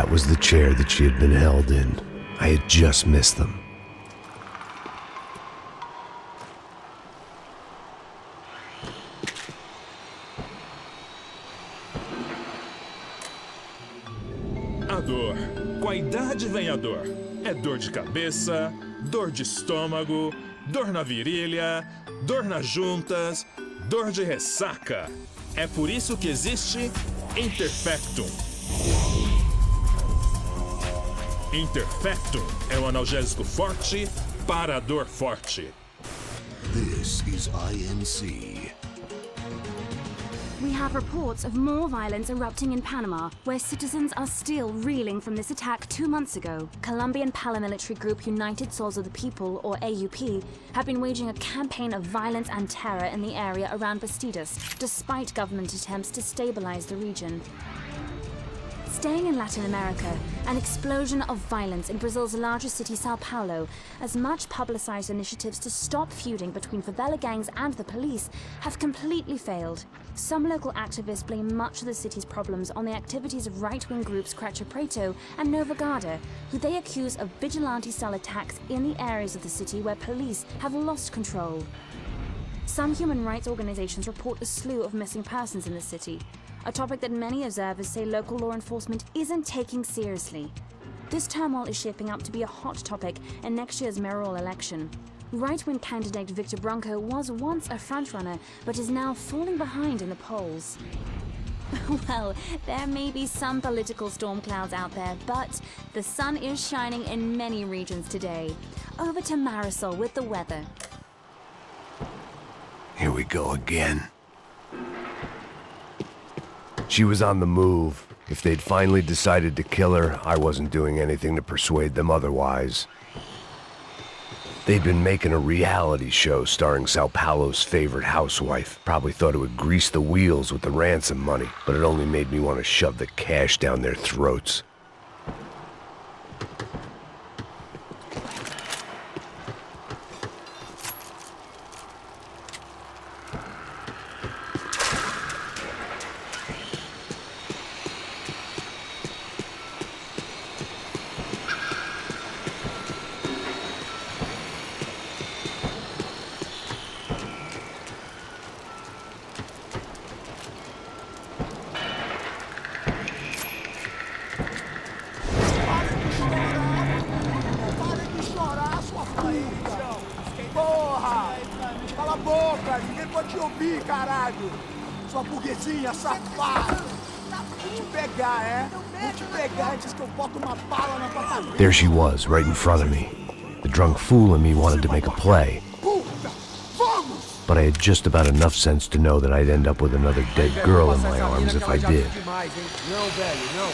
That was the chair that she had been held in. I had just missed them. A dor. Com a idade vem a dor. É dor de cabeça, dor de estômago, dor na virilha, dor nas juntas, dor de ressaca. É por isso que existe Interfectum. Interfectum é um analgésico forte para a dor forte. This is INC. We have reports of more violence erupting in Panama, where citizens are still reeling from this attack 2 months ago. Colombian paramilitary group United Souls of the People, or AUP, have been waging a campaign of violence and terror in the area around Bastidas, despite government attempts to stabilize the region. Staying in Latin America, an explosion of violence in Brazil's largest city, Sao Paulo, as much publicized initiatives to stop feuding between favela gangs and the police have completely failed. Some local activists blame much of the city's problems on the activities of right-wing groups Chapitre and Nova Garda, who they accuse of vigilante-style attacks in the areas of the city where police have lost control. Some human rights organizations report a slew of missing persons in the city, a topic that many observers say local law enforcement isn't taking seriously. This turmoil is shaping up to be a hot topic in next year's mayoral election. Right-wing candidate Victor Branco was once a frontrunner, but is now falling behind in the polls. Well, there may be some political storm clouds out there, but the sun is shining in many regions today. Over to Marisol with the weather. Here we go again. She was on the move. If they'd finally decided to kill her, I wasn't doing anything to persuade them otherwise. They'd been making a reality show starring Sao Paulo's favorite housewife. Probably thought it would grease the wheels with the ransom money, but it only made me want to shove the cash down their throats. Sua burguesinha safada! Vou te pegar, é? Vou te pegar antes que eu boto uma bala na tua cabeça. There she was, right in front of me. The drunk fool in me wanted to make a play. But I had just about enough sense to know that I'd end up with another dead girl in my arms if I did. Não, velho, não.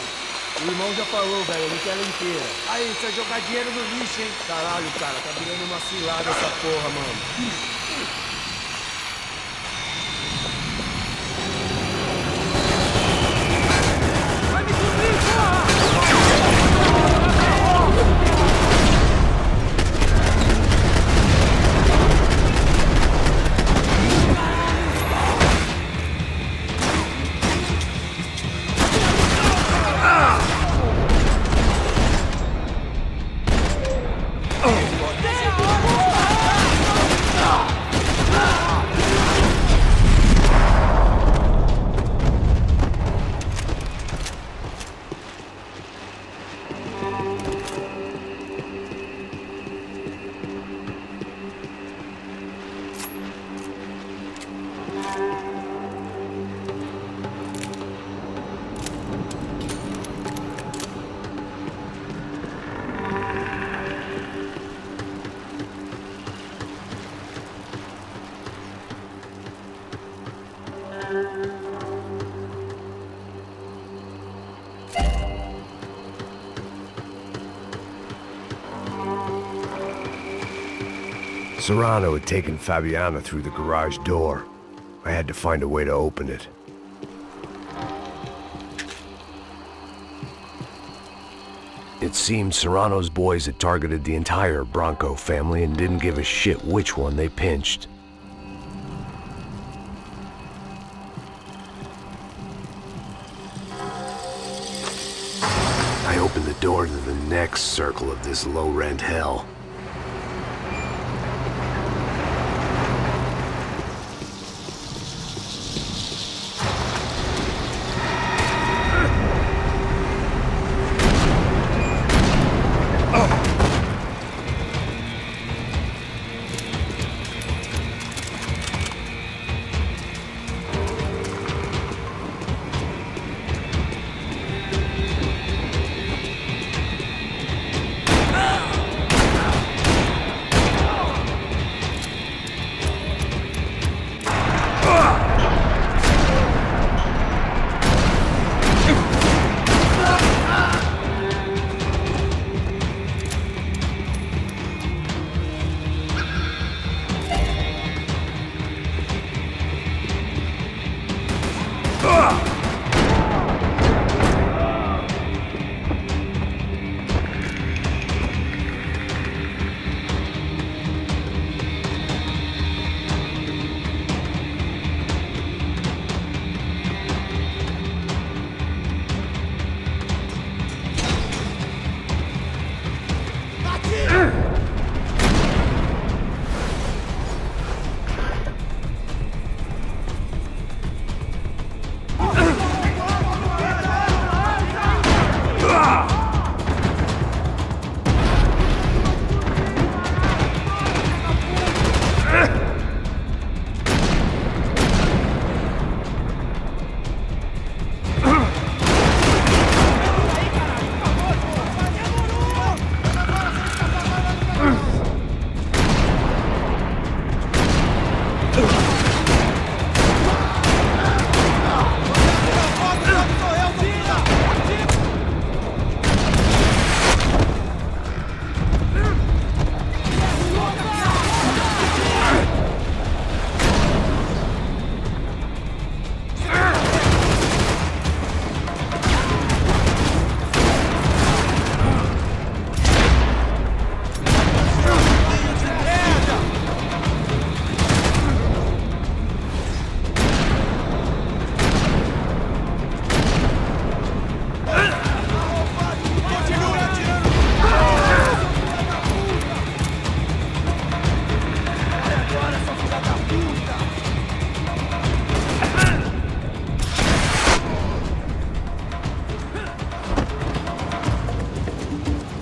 O irmão já falou, velho, ele quer ela inteira. Aí, você vai jogar dinheiro no lixo, hein? Caralho, cara, tá virando uma cilada essa porra, mano. Serrano had taken Fabiana through the garage door. I had to find a way to open it. It seemed Serrano's boys had targeted the entire Branco family and didn't give a shit which one they pinched. I door to the next circle of this low-rent hell.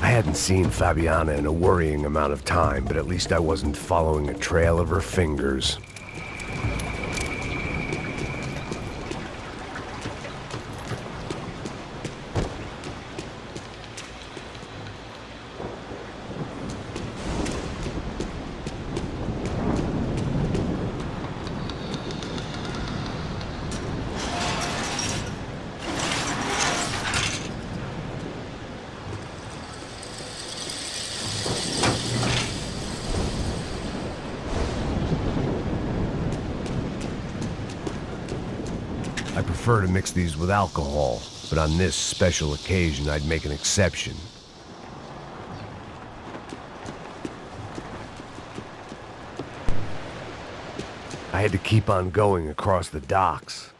I hadn't seen Fabiana in a worrying amount of time, but at least I wasn't following a trail of her fingers. I prefer to mix these with alcohol, but on this special occasion I'd make an exception. I had to keep on going across the docks.